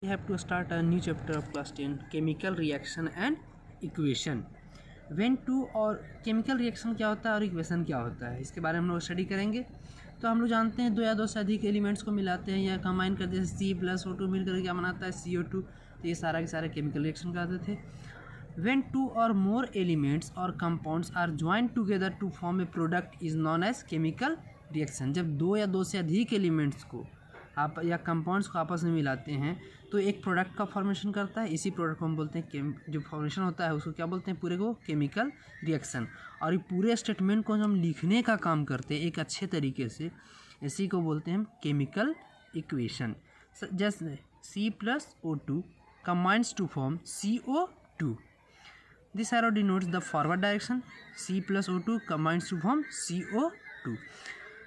We have to start a new chapter of class 10, chemical reaction and equation. When two और chemical reaction क्या होता है और equation क्या होता है, इसके बारे में हम लोग स्टडी करेंगे। तो हम लोग जानते हैं दो या दो से अधिक एलिमेंट्स को मिलाते हैं या कंबाइन करते हैं, C+O2 मिलकर क्या बनाता है CO2। तो ये सारा के सारे केमिकल रिएक्शन कहते थे। When two or more elements or compounds are joined together to form a product is known as chemical reaction। जब दो या दो से अधिक एलिमेंट्स को आप या कंपाउंड्स को आपस में मिलाते हैं तो एक प्रोडक्ट का फॉर्मेशन करता है। इसी प्रोडक्ट को हम बोलते हैं जो फॉर्मेशन होता है उसको क्या बोलते हैं, पूरे को केमिकल रिएक्शन। और ये पूरे स्टेटमेंट को हम लिखने का काम करते हैं एक अच्छे तरीके से, इसी को बोलते हैं हम केमिकल इक्वेशन। जैसे C+O2 combines to form CO2। This arrow denotes the forward direction. C+O2 combines to form CO2।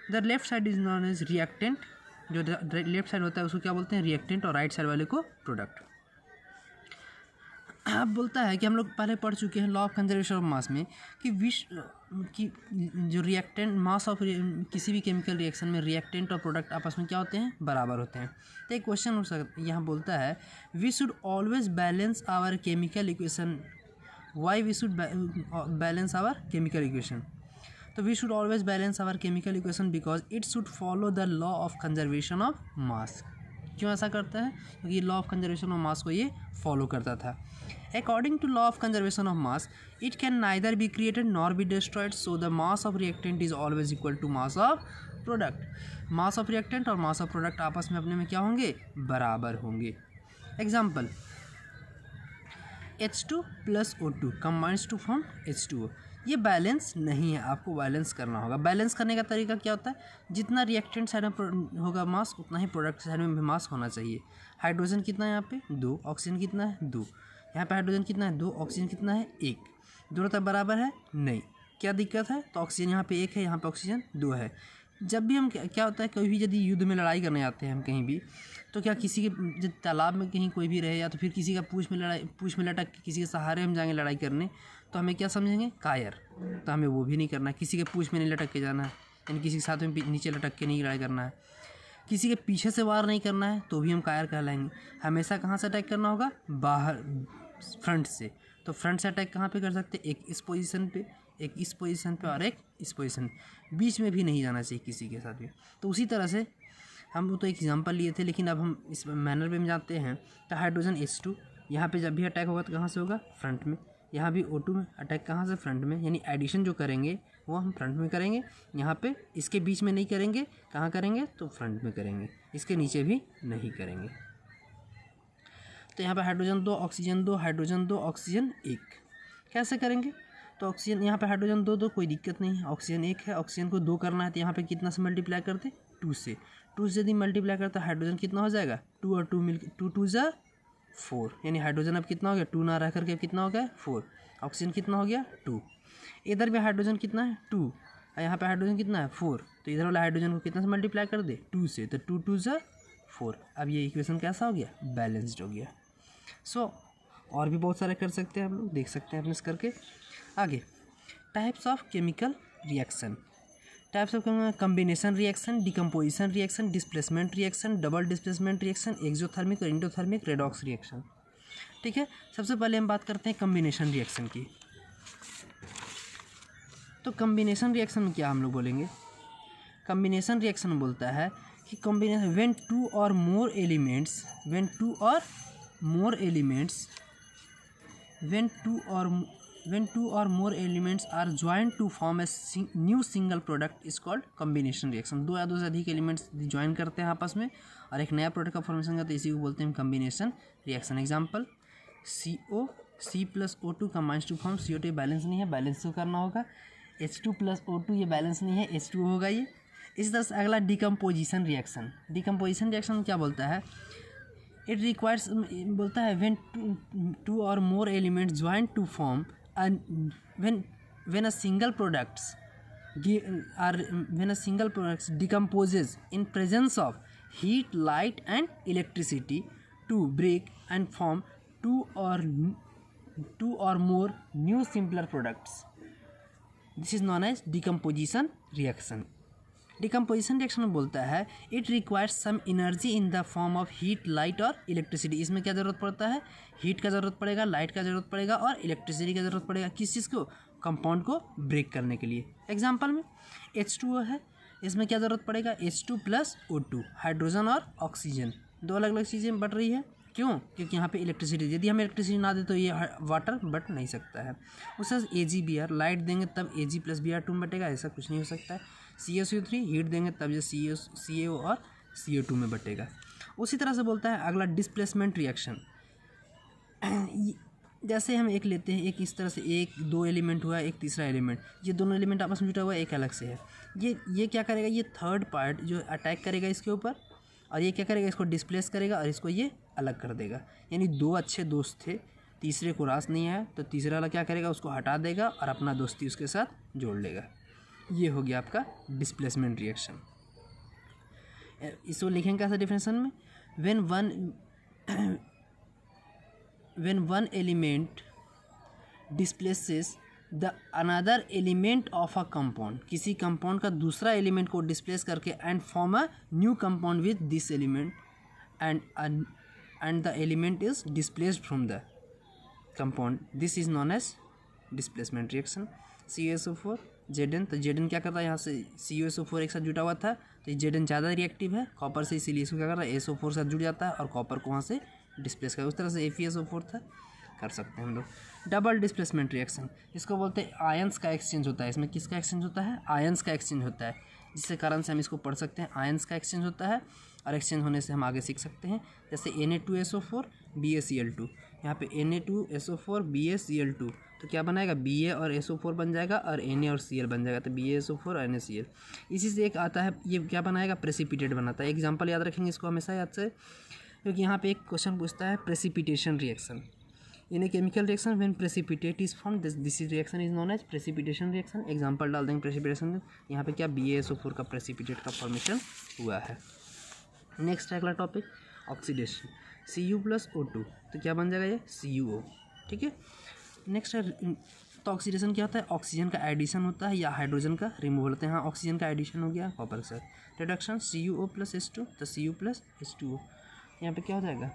The left side is known as reactant। जो लेफ्ट साइड होता है उसको क्या बोलते हैं, रिएक्टेंट, और राइट साइड वाले को प्रोडक्ट। अब बोलता है कि हम लोग पहले पढ़ चुके हैं लॉ ऑफ कंजर्वेशन ऑफ मास में कि की जो रिएक्टेंट मास ऑफ किसी भी केमिकल रिएक्शन में रिएक्टेंट और प्रोडक्ट आपस में क्या होते हैं, बराबर होते हैं। तो एक क्वेश्चन हो सकता है, यहाँ बोलता है we should always balance our chemical equation. Why we should balance our chemical equation? तो we should always balance our chemical equation because it should follow the law of conservation of mass. क्यों ऐसा करता है? क्योंकि law of conservation of mass को ये follow करता था। According to law of conservation of mass it can neither be created nor be destroyed, so the mass of reactant is always equal to mass of product. Mass of reactant और mass of product आपस में अपने में क्या होंगे, बराबर होंगे। Example H2 + O2 combines to form H2O। ये बैलेंस नहीं है, आपको बैलेंस करना होगा। बैलेंस करने का तरीका क्या होता है, जितना रिएक्टेंट साइड में होगा मास उतना ही प्रोडक्ट साइड में भी मास होना चाहिए। हाइड्रोजन कितना है यहाँ पे, 2। ऑक्सीजन कितना है, 2। यहाँ पे हाइड्रोजन कितना है, 2। ऑक्सीजन कितना है, 1। दोनों तरफ बराबर है, नहीं। क्या दिक्कत है, तो ऑक्सीजन यहाँ पे 1 है, यहाँ पे ऑक्सीजन 2 है। जब भी हम क्या होता है, कभी भी यदि युद्ध में लड़ाई करने आते हैं हम कहीं भी, तो क्या किसी के जब तालाब में कहीं कोई भी रहे या तो फिर किसी का पूँछ में लटक के किसी के सहारे हम जाएंगे लड़ाई करने, तो हमें क्या समझेंगे, कायर। तो हमें वो भी नहीं करना है, किसी के पूँछ में नहीं लटक के जाना है, यानी किसी के साथ में नीचे लटक के नहीं लड़ाई करना है। किसी के पीछे से वार नहीं करना है, तो भी हम कायर कहलाएंगे। हमेशा कहाँ से अटैक करना होगा, बाहर, फ्रंट से। तो फ्रंट से अटैक कहाँ पे कर सकते हैं, एक इस पोजीशन पे, एक इस पोजीशन पे और एक इस पोजीशन। बीच में भी नहीं जाना चाहिए किसी के साथ भी। तो उसी तरह से हम वो तो एक एग्जांपल लिए थे, लेकिन अब हम इस मैनर पे जाते हैं। तो हाइड्रोजन H2 यहाँ पे जब भी अटैक होगा तो कहाँ से होगा, फ्रंट में। यहाँ भी O2 में अटैक कहाँ से, फ्रंट में। यानी एडिशन जो करेंगे वो हम फ्रंट में करेंगे। यहाँ पे इसके बीच में नहीं करेंगे, कहाँ करेंगे, तो फ्रंट में करेंगे। इसके नीचे भी नहीं करेंगे। तो यहाँ पे हाइड्रोजन 2, ऑक्सीजन 2, हाइड्रोजन 2, ऑक्सीजन 1। कैसे करेंगे, तो ऑक्सीजन यहाँ पे हाइड्रोजन 2 कोई दिक्कत नहीं है। ऑक्सीजन 1 है, ऑक्सीजन को 2 करना है, तो यहाँ पे कितना से मल्टीप्लाई करते, 2 से। 2 से यदि मल्टीप्लाई करते हाइड्रोजन कितना हो जाएगा, 2 और 2 मिलकर 2 2 ज़ा 4। यानी हाइड्रोजन अब कितना हो गया, 2 ना रह करके कितना हो गया, 4। ऑक्सीजन कितना हो गया, 2। इधर भी हाइड्रोजन कितना है, 2। यहाँ पे हाइड्रोजन कितना है, 4। तो इधर वाला हाइड्रोजन को कितना से मल्टीप्लाई कर दे, 2 से। तो 2 2 ज़ा 4। अब ये इक्वेशन कैसा हो गया, बैलेंस्ड हो गया। सो और भी बहुत सारे कर सकते हैं हम लोग, देख सकते हैं अपने करके। आगे types of chemical reaction. Types of combination reaction, decomposition reaction, displacement reaction, double displacement reaction, exothermic और इंडोथर्मिक रेडॉक्स रिएक्शन। ठीक है, सबसे पहले हम बात करते हैं कम्बिनेशन रिएक्शन की। तो कम्बिनेशन रिएक्शन में क्या हम लोग बोलेंगे, कम्बिनेशन रिएक्शन बोलता है कि कम्बिनेशन व्हेन टू और more elements when two or more elements are joined to form a new single product is called combination reaction। दो या दो से अधिक एलिमेंट्स ज्वाइन करते हैं आपस में और एक नया प्रोडक्ट का फॉर्मेशन करते हैं, इसी को बोलते हैं combination reaction. Example C+O2 combines to form CO2। Balance नहीं है, बैलेंस तो करना होगा। H2 + O2 ये बैलेंस नहीं है, H2 होगा ये। इस तरह से अगला डिकम्पोजिशन रिएक्शन। डिकम्पोजिशन रिएक्शन क्या बोलता है, इट रिक्वायर्स बोलता है व्हेन टू और more elements join to form when a single products decomposes in presence of heat, light and electricity to break and form two or more new simpler products. This is known as decomposition reaction। Decomposition reaction में बोलता है it requires some energy in the form of heat, light और electricity. इसमें क्या ज़रूरत पड़ता है, heat का ज़रूरत पड़ेगा, लाइट का ज़रूरत पड़ेगा और इलेक्ट्रिसिटी का ज़रूरत पड़ेगा। किस चीज़ को, कंपाउंड को ब्रेक करने के लिए। एग्जाम्पल में H2O है, इसमें क्या ज़रूरत पड़ेगा, H2 + O2, हाइड्रोजन और ऑक्सीजन, दो अलग अलग चीज़ें बट रही है। क्यों, क्योंकि यहाँ पे इलेक्ट्रिसिटी, यदि हम इलेक्ट्रिसिटी ना दे तो ये वाटर बट नहीं सकता है। उससे AgBr, लाइट देंगे तब Ag + Br2 में बटेगा, ऐसा कुछ नहीं हो सकता है। CaCO3, हीट देंगे तब ये CaO और CO2 में बटेगा। उसी तरह से बोलता है अगला डिस्प्लेसमेंट रिएक्शन। जैसे हम एक लेते हैं, एक इस तरह से, एक दो एलिमेंट हुआ, एक तीसरा एलिमेंट, ये दोनों एलिमेंट आपस में जुटा हुआ है, एक अलग से है। ये क्या करेगा, ये थर्ड पार्ट जो अटैक करेगा इसके ऊपर, और ये क्या करेगा, इसको डिस्प्लेस करेगा और इसको ये अलग कर देगा। यानी दो अच्छे दोस्त थे, तीसरे को रास नहीं आया तो तीसरा वाला क्या करेगा, उसको हटा देगा और अपना दोस्ती उसके साथ जोड़ लेगा। ये हो गया आपका डिस्प्लेसमेंट रिएक्शन। इसको लिखेंगे कैसे डिफिनेशन में, when one element displaces the another element of a compound, किसी कंपाउंड का दूसरा एलिमेंट को डिस्प्लेस करके and form a new compound with this element and the element is displaced from the compound, this is known as displacement reaction. CaSO4 Zn, तो Zn क्या कर रहा है, यहाँ से CaSO4 एक साथ जुटा हुआ था तो ये Zn ज़्यादा रिएक्टिव है कॉपर से, इसीलिए इसको क्या कर रहा है, SO4 साथ जुड़ जाता है और कॉपर को वहाँ से डिस्प्लेस कर, उस तरह से FeSO4 था, कर सकते हैं हम लोग। डबल डिस्प्लेसमेंट रिएक्शन, इसको बोलते हैं आयंस का एक्सचेंज होता है। इसमें किसका एक्सचेंज होता है, आयंस का एक्सचेंज होता है, जिसके कारण से हम इसको पढ़ सकते हैं, आयंस का एक्सचेंज होता है। और एक्सचेंज होने से हम आगे सीख सकते हैं, जैसे Na2SO4 BaCl2, यहाँ पे Na2SO4 BaCl2, तो क्या बनाएगा, Ba और SO4 बन जाएगा और Na और Cl बन जाएगा, तो BaSO4 और NaCl। इसी से एक आता है, ये क्या बनाएगा, प्रेसिपिटेट बनाता है। एग्जाम्पल याद रखेंगे इसको हमेशा याद से, क्योंकि यहाँ पे एक क्वेश्चन पूछता है precipitation reaction. In a chemical reaction when precipitate is form this reaction is known as precipitation reaction. Example डाल देंगे प्रेसिपिटेशन, यहाँ पे क्या BaSO4 का प्रेसिपिटेट का फॉर्मेशन हुआ है। नेक्स्ट है अगला टॉपिक ऑक्सीडेशन, Cu + O2, तो क्या बन जाएगा, ये CuO। ठीक है, नेक्स्ट है, तो ऑक्सीडेशन क्या होता है, ऑक्सीजन का एडिशन होता है या हाइड्रोजन का रिमूवल होता है। हाँ, ऑक्सीजन का एडिशन हो गया कॉपर के साथ, रिडक्शन CuO + H2, तो Cu + H2O। यहाँ पे क्या हो जाएगा,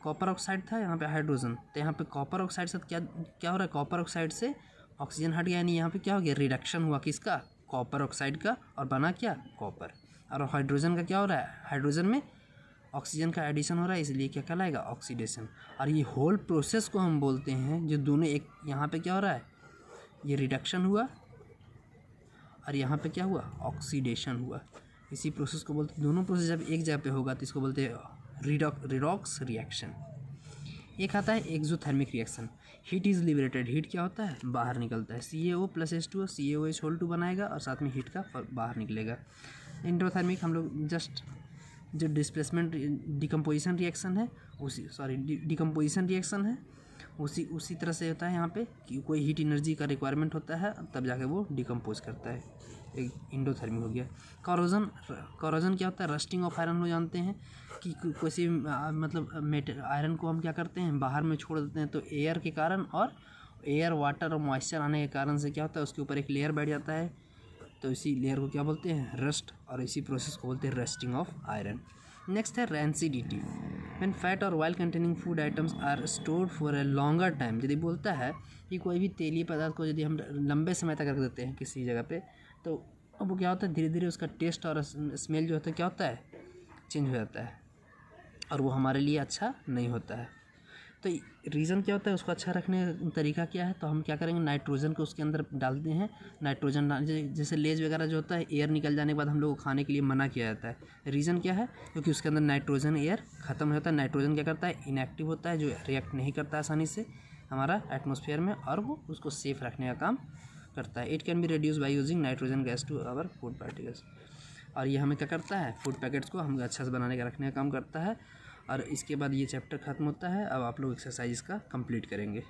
कॉपर ऑक्साइड था, यहाँ पे हाइड्रोजन, तो यहाँ पे कॉपर ऑक्साइड से क्या हो रहा है, कॉपर ऑक्साइड से ऑक्सीजन हट गया, यानी यहाँ पे क्या हो गया, रिडक्शन हुआ किसका, कॉपर ऑक्साइड का, और बना क्या, कॉपर। और हाइड्रोजन का क्या हो रहा है, हाइड्रोजन में ऑक्सीजन का एडिशन हो रहा है, इसलिए क्या कहलाएगा, ऑक्सीडेशन। और ये होल प्रोसेस को हम बोलते हैं, जो दोनों एक, यहाँ पे क्या हो रहा है, ये रिडक्शन हुआ और यहाँ पे क्या हुआ, ऑक्सीडेशन हुआ। इसी प्रोसेस को बोलते हैं, दोनों प्रोसेस जब एक जगह पे होगा तो इसको बोलते हैं रिडॉक्स रिएक्शन। एक आता है exothermic reaction, heat is liberated, heat क्या होता है, बाहर निकलता है, CaO + H2O CaOH2 बनाएगा और साथ में हीट का बाहर निकलेगा। एंडोथर्मिक हम लोग जस्ट जो डिस्प्लेसमेंट डिकम्पोजिशन रिएक्शन है डिकम्पोजिशन रिएक्शन है, उसी तरह से होता है। यहाँ पे कि कोई हीट एनर्जी का रिक्वायरमेंट होता है तब जाके वो डिकम्पोज करता है, एक इंडोथर्मिक हो गया। कॉरोजन क्या होता है, रस्टिंग ऑफ आयरन। लोग जानते हैं कि किसी मतलब आयरन को हम क्या करते हैं, बाहर में छोड़ देते हैं, तो एयर के कारण और एयर वाटर और मॉइस्चर आने के कारण से क्या होता है, उसके ऊपर एक लेयर बैठ जाता है, तो इसी लेयर को क्या बोलते हैं, रस्ट, और इसी प्रोसेस को बोलते हैं रस्टिंग ऑफ आयरन। नेक्स्ट है रैंसिडिटी, व्हेन फैट और oil containing food items are stored for a longer time. यदि बोलता है कि कोई भी तेलीय पदार्थ को यदि हम लंबे समय तक रख देते हैं किसी जगह पे, तो अब वो क्या होता है, धीरे धीरे उसका टेस्ट और स्मेल जो होता है क्या होता है, चेंज हो जाता है, और वो हमारे लिए अच्छा नहीं होता है। तो रीज़न क्या होता है, उसको अच्छा रखने का तरीका क्या है, तो हम क्या करेंगे, नाइट्रोजन को उसके अंदर डालते हैं। नाइट्रोजन जैसे लेज वगैरह जो होता है, एयर निकल जाने के बाद हम लोग को खाने के लिए मना किया जाता है। रीज़न क्या है, क्योंकि उसके अंदर नाइट्रोजन एयर ख़त्म हो जाता है। नाइट्रोजन क्या करता है, इनएक्टिव होता है, जो रिएक्ट नहीं करता आसानी से हमारा एटमॉस्फेयर में, और वो उसको सेफ रखने का काम करता है। It can be reduce by using nitrogen gas to our food particles. और ये हमें क्या करता है, फूड पैकेट्स को हम अच्छा से बनाने का रखने का काम करता है। और इसके बाद ये चैप्टर ख़त्म होता है। अब आप लोग एक्सरसाइज का कंप्लीट करेंगे।